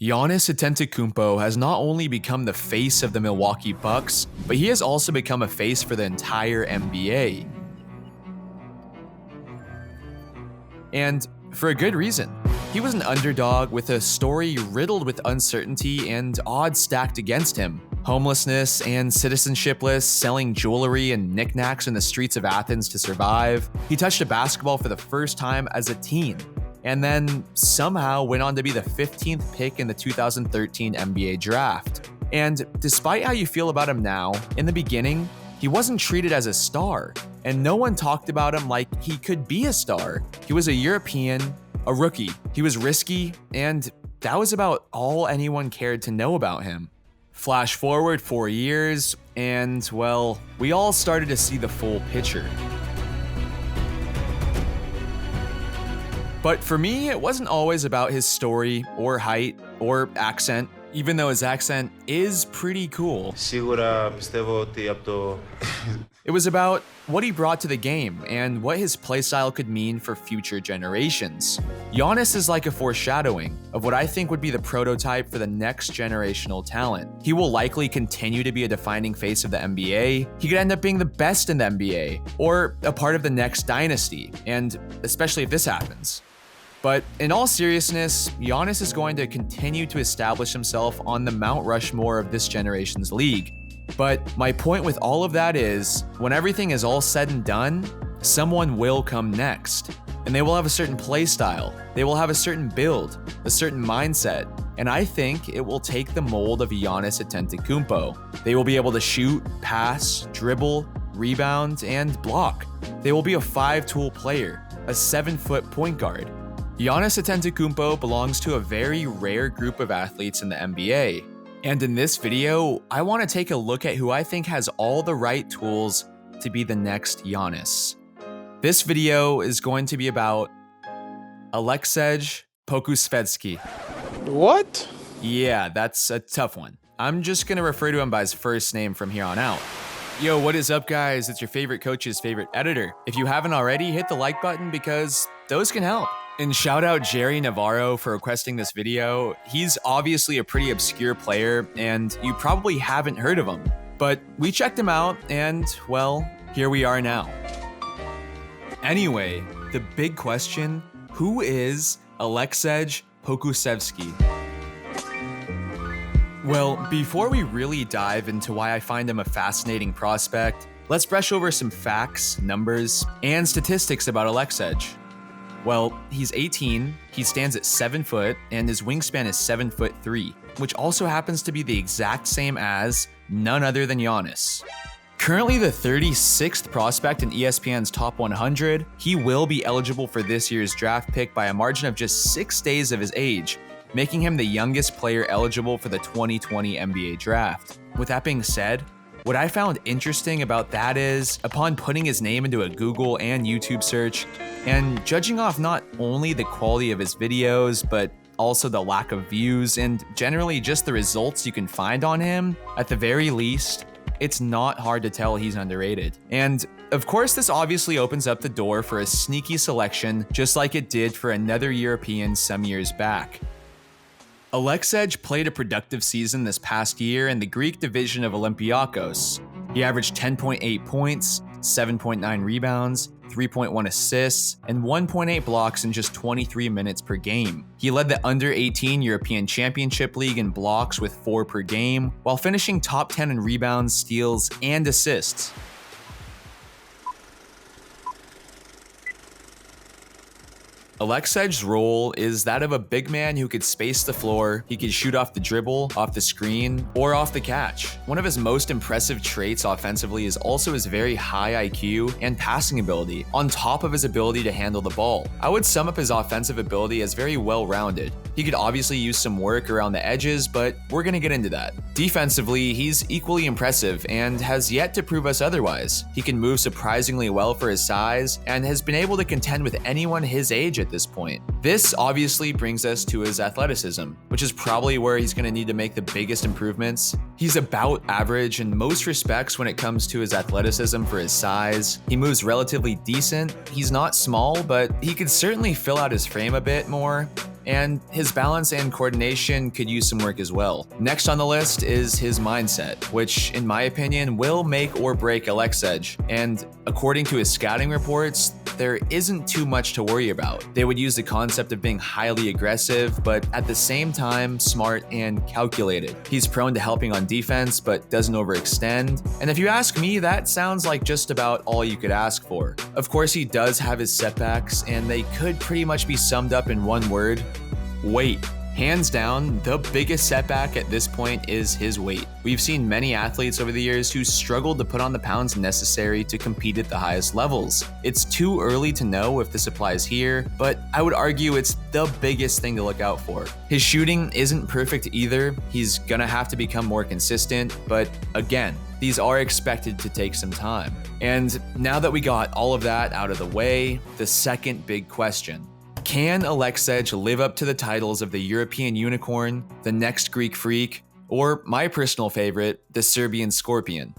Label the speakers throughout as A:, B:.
A: Giannis Antetokounmpo has not only become the face of the Milwaukee Bucks, but he has also become a face for the entire NBA. And for a good reason. He was an underdog with a story riddled with uncertainty and odds stacked against him. Homelessness and citizenshipless, selling jewelry and knickknacks in the streets of Athens to survive. He touched a basketball for the first time as a teen, and then somehow went on to be the 15th pick in the 2013 NBA draft. And despite how you feel about him now, in the beginning, he wasn't treated as a star, and no one talked about him like he could be a star. He was a European, a rookie. He was risky, and that was about all anyone cared to know about him. Flash forward 4 years, and well, we all started to see the full picture. But for me, it wasn't always about his story or height or accent, even though his accent is pretty cool. It was about what he brought to the game and what his playstyle could mean for future generations. Giannis is like a foreshadowing of what I think would be the prototype for the next generational talent. He will likely continue to be a defining face of the NBA. He could end up being the best in the NBA or a part of the next dynasty, and especially if this happens. But in all seriousness, Giannis is going to continue to establish himself on the Mount Rushmore of this generation's league. But my point with all of that is, when everything is all said and done, someone will come next. And they will have a certain play style, they will have a certain build, a certain mindset, and I think it will take the mold of Giannis Antetokounmpo. They will be able to shoot, pass, dribble, rebound, and block. They will be a 5-tool player, a 7-foot point guard. Giannis Antetokounmpo belongs to a very rare group of athletes in the NBA. And in this video, I want to take a look at who I think has all the right tools to be the next Giannis. This video is going to be about Aleksej Pokusevsky.
B: What?
A: Yeah, that's a tough one. I'm just going to refer to him by his first name from here on out. Yo, what is up, guys? It's your favorite coach's favorite editor. If you haven't already, hit the like button because those can help. And shout out Jerry Navarro for requesting this video. He's obviously a pretty obscure player, and you probably haven't heard of him. But we checked him out, and well, here we are now. Anyway, the big question, who is Aleksej Pokusevsky? Well, before we really dive into why I find him a fascinating prospect, let's brush over some facts, numbers, and statistics about Aleksej. Well, he's 18, he stands at 7 foot, and his wingspan is 7'3", which also happens to be the exact same as none other than Giannis. Currently the 36th prospect in ESPN's Top 100, he will be eligible for this year's draft pick by a margin of just 6 days of his age, making him the youngest player eligible for the 2020 NBA draft. With that being said, what I found interesting about that is, upon putting his name into a Google and YouTube search, and judging off not only the quality of his videos, but also the lack of views and generally just the results you can find on him, at the very least, it's not hard to tell he's underrated. And of course, this obviously opens up the door for a sneaky selection, just like it did for another European some years back. Aleksej played a productive season this past year in the Greek division of Olympiakos. He averaged 10.8 points, 7.9 rebounds, 3.1 assists, and 1.8 blocks in just 23 minutes per game. He led the Under-18 European Championship League in blocks with 4 per game, while finishing top 10 in rebounds, steals, and assists. Aleksej's role is that of a big man who could space the floor, he could shoot off the dribble, off the screen, or off the catch. One of his most impressive traits offensively is also his very high IQ and passing ability, on top of his ability to handle the ball. I would sum up his offensive ability as very well-rounded. He could obviously use some work around the edges, but we're gonna get into that. Defensively, he's equally impressive and has yet to prove us otherwise. He can move surprisingly well for his size and has been able to contend with anyone his age at this point. This obviously brings us to his athleticism, which is probably where he's going to need to make the biggest improvements. He's about average in most respects when it comes to his athleticism for his size. He moves relatively decent. He's not small, but he could certainly fill out his frame a bit more. and his balance and coordination could use some work as well. Next on the list is his mindset, which in my opinion will make or break Aleksej, and according to his scouting reports, there isn't too much to worry about. They would use the concept of being highly aggressive, but at the same time, smart and calculated. He's prone to helping on defense, but doesn't overextend. And if you ask me, that sounds like just about all you could ask for. Of course, he does have his setbacks, and they could pretty much be summed up in one word: weight. Hands down, the biggest setback at this point is his weight. We've seen many athletes over the years who struggled to put on the pounds necessary to compete at the highest levels. It's too early to know if this applies here, but I would argue it's the biggest thing to look out for. His shooting isn't perfect either. He's gonna have to become more consistent, but again, these are expected to take some time. And now that we got all of that out of the way, the second big question: can Aleksej live up to the titles of the European Unicorn, the next Greek Freak, or my personal favorite, the Serbian Scorpion?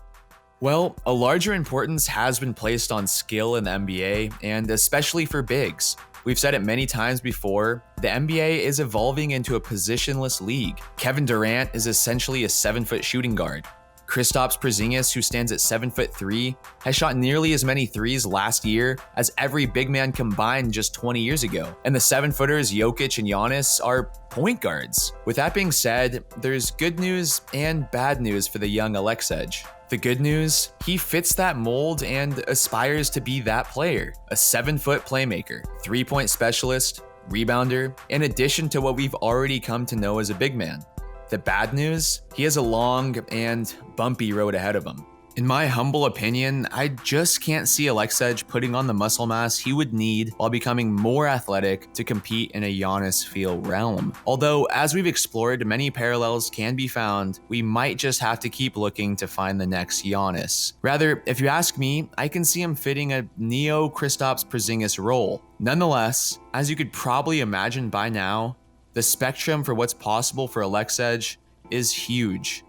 A: Well, a larger importance has been placed on skill in the NBA, and especially for bigs. We've said it many times before, the NBA is evolving into a positionless league. Kevin Durant is essentially a 7-foot shooting guard. Kristaps Porzingis, who stands at 7'3", has shot nearly as many threes last year as every big man combined just 20 years ago. And the 7-footers Jokic and Giannis are point guards. With that being said, there's good news and bad news for the young Aleksej. The good news, he fits that mold and aspires to be that player, a 7-foot playmaker, 3-point specialist, rebounder, in addition to what we've already come to know as a big man. The bad news, he has a long and bumpy road ahead of him. In my humble opinion, I just can't see Aleksej putting on the muscle mass he would need while becoming more athletic to compete in a Giannis feel realm. Although, as we've explored, many parallels can be found, we might just have to keep looking to find the next Giannis. Rather, if you ask me, I can see him fitting a Neo-Kristaps Porzingis role. Nonetheless, as you could probably imagine by now, the spectrum for what's possible for Aleksej is huge.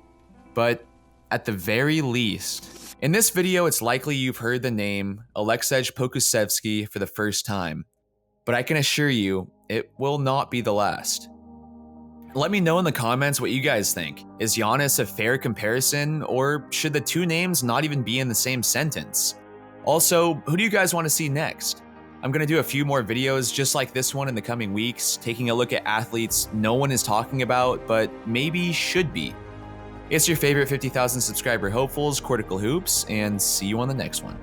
A: But at the very least, in this video, it's likely you've heard the name Aleksej Pokusevsky for the first time. But I can assure you, it will not be the last. Let me know in the comments what you guys think. Is Giannis a fair comparison, or should the two names not even be in the same sentence? Also, who do you guys want to see next? I'm going to do a few more videos just like this one in the coming weeks, taking a look at athletes no one is talking about, but maybe should be. It's your favorite 50,000 subscriber hopefuls, Courtical Hoops, and see you on the next one.